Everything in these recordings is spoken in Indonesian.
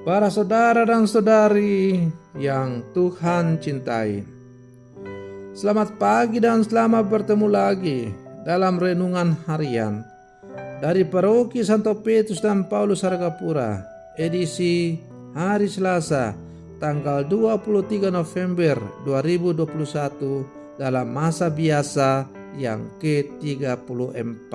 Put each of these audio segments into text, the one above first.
Para saudara dan saudari yang Tuhan cintai, selamat pagi dan selamat bertemu lagi dalam renungan harian dari Paroki Santo Petrus dan Paulus Hargapura, edisi hari Selasa, tanggal 23 November 2021 dalam masa biasa yang ke-34.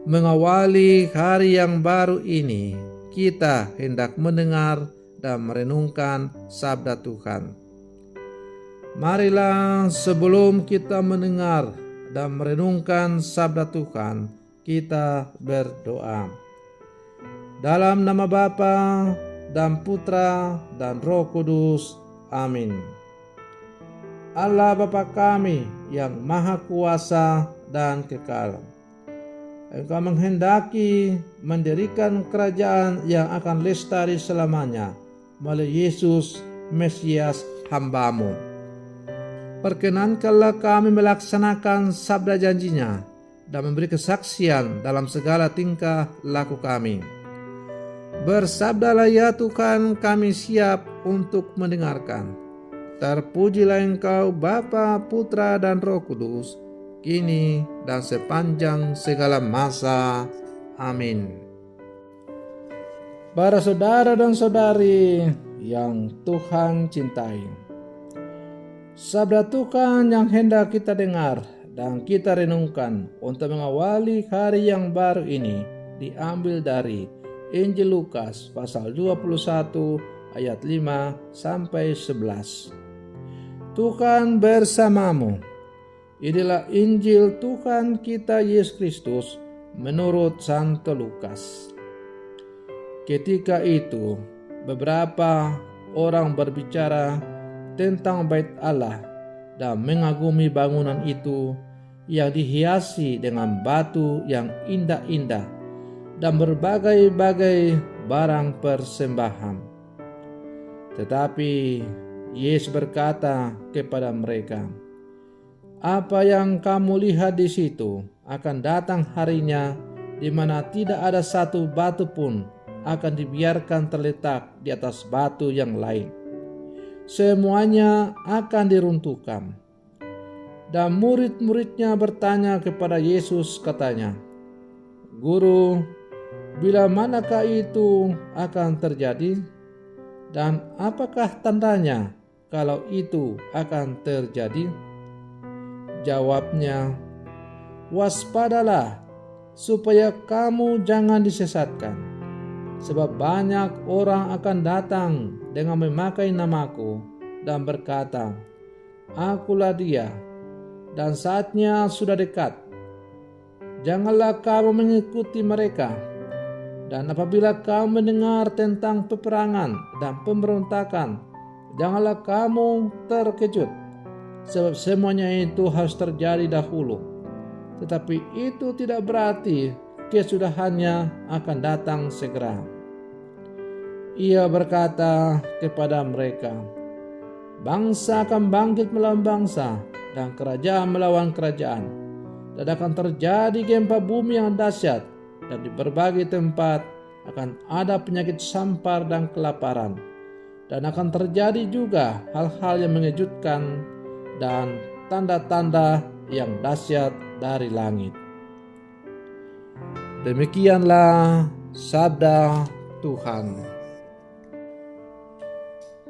Mengawali hari yang baru ini, kita hendak mendengar dan merenungkan sabda Tuhan. Marilah sebelum kita mendengar dan merenungkan sabda Tuhan, kita berdoa. Dalam nama Bapa dan Putra dan Roh Kudus. Amin. Allah Bapa kami yang Maha Kuasa dan kekal, Engkau menghendaki mendirikan kerajaan yang akan lestari selamanya melalui Yesus Mesias hamba-Mu. Perkenankanlah kami melaksanakan sabda janji-Nya dan memberi kesaksian dalam segala tingkah laku kami. Bersabdalah ya Tuhan, kami siap untuk mendengarkan. Terpujilah Engkau Bapa, Putra dan Roh Kudus, kini dan sepanjang segala masa. Amin. Para saudara dan saudari yang Tuhan cintai, sabda Tuhan yang hendak kita dengar dan kita renungkan untuk mengawali hari yang baru ini diambil dari Injil Lukas pasal 21 ayat 5 sampai 11. Tuhan bersamamu. Inilah Injil Tuhan kita Yesus Kristus menurut Santo Lukas. Ketika itu, beberapa orang berbicara tentang bait Allah dan mengagumi bangunan itu yang dihiasi dengan batu yang indah-indah dan berbagai-bagai barang persembahan. Tetapi Yesus berkata kepada mereka, "Apa yang kamu lihat di situ akan datang harinya di mana tidak ada satu batu pun akan dibiarkan terletak di atas batu yang lain. Semuanya akan diruntuhkan." Dan murid-muridnya bertanya kepada Yesus, katanya, "Guru, bila manakah itu akan terjadi? Dan apakah tandanya kalau itu akan terjadi?" Jawabnya, "Waspadalah supaya kamu jangan disesatkan. Sebab banyak orang akan datang dengan memakai namaku dan berkata, 'Akulah dia,' dan saatnya sudah dekat. Janganlah kamu mengikuti mereka. Dan apabila kamu mendengar tentang peperangan dan pemberontakan, janganlah kamu terkejut. Sebab semuanya itu harus terjadi dahulu. Tetapi itu tidak berarti kesudahannya akan datang segera." Ia berkata kepada mereka, "Bangsa akan bangkit melawan bangsa dan kerajaan melawan kerajaan. Dan akan terjadi gempa bumi yang dahsyat, dan di berbagai tempat akan ada penyakit sampar dan kelaparan. Dan akan terjadi juga hal-hal yang mengejutkan dan tanda-tanda yang dahsyat dari langit." Demikianlah sabda Tuhan.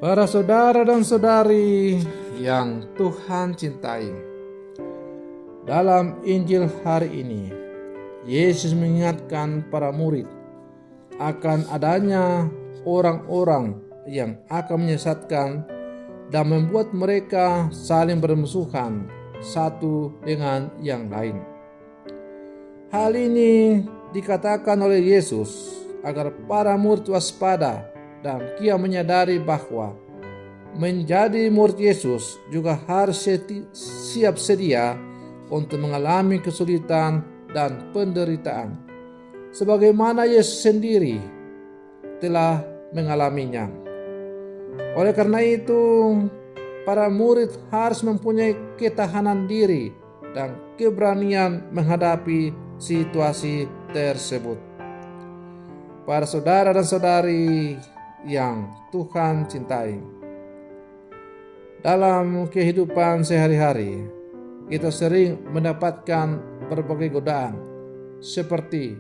Para saudara dan saudari yang Tuhan cintai, dalam Injil hari ini, Yesus mengingatkan para murid akan adanya orang-orang yang akan menyesatkan dan membuat mereka saling bermusuhan satu dengan yang lain. Hal ini dikatakan oleh Yesus agar para murid waspada dan kia menyadari bahwa menjadi murid Yesus juga harus siap sedia untuk mengalami kesulitan dan penderitaan, sebagaimana Yesus sendiri telah mengalaminya. Oleh karena itu, para murid harus mempunyai ketahanan diri dan keberanian menghadapi situasi tersebut. Para saudara dan saudari yang Tuhan cintai, dalam kehidupan sehari-hari kita sering mendapatkan berbagai godaan seperti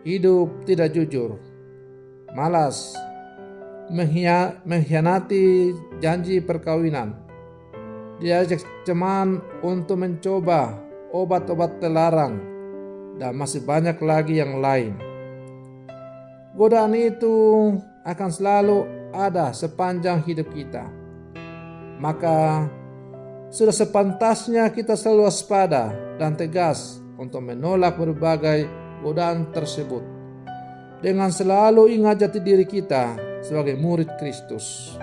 hidup tidak jujur, malas, mengkhianati janji perkawinan, diajak teman untuk mencoba obat-obat terlarang, dan masih banyak lagi yang lain. Godaan itu akan selalu ada sepanjang hidup kita. Maka sudah sepantasnya kita selalu waspada dan tegas untuk menolak berbagai godaan tersebut, dengan selalu ingat jati diri kita sebagai murid Kristus.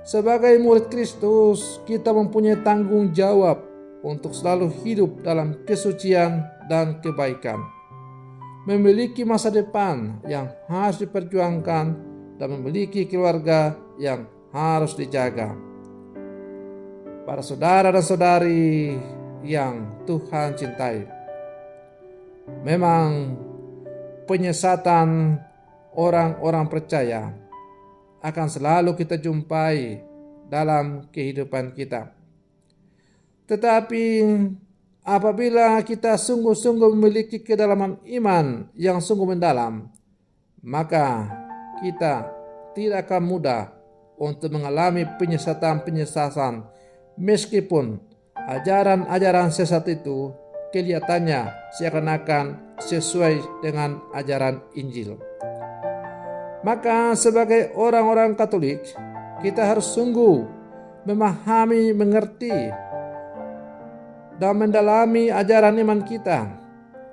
Sebagai murid Kristus, kita mempunyai tanggung jawab untuk selalu hidup dalam kesucian dan kebaikan, memiliki masa depan yang harus diperjuangkan, dan memiliki keluarga yang harus dijaga. Para saudara dan saudari yang Tuhan cintai, memang penyesatan orang-orang percaya akan selalu kita jumpai dalam kehidupan kita. Tetapi apabila kita sungguh-sungguh memiliki kedalaman iman yang sungguh mendalam, maka kita tidak akan mudah untuk mengalami penyesatan-penyesatan, meskipun ajaran-ajaran sesat itu kelihatannya seakan-akan sesuai dengan ajaran Injil. Maka sebagai orang-orang Katolik, kita harus sungguh memahami, mengerti, dan mendalami ajaran iman kita,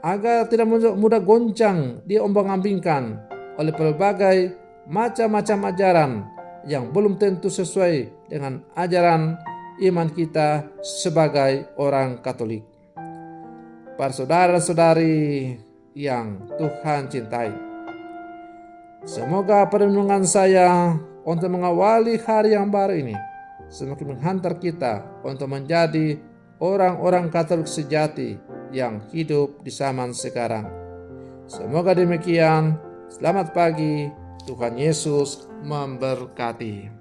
agar tidak mudah goncang diombang-ambingkan oleh berbagai macam-macam ajaran yang belum tentu sesuai dengan ajaran iman kita sebagai orang Katolik. Para saudara-saudari yang Tuhan cintai, semoga perenungan saya untuk mengawali hari yang baru ini semakin menghantar kita untuk menjadi orang-orang Katolik sejati yang hidup di zaman sekarang. Semoga demikian. Selamat pagi. Tuhan Yesus memberkati.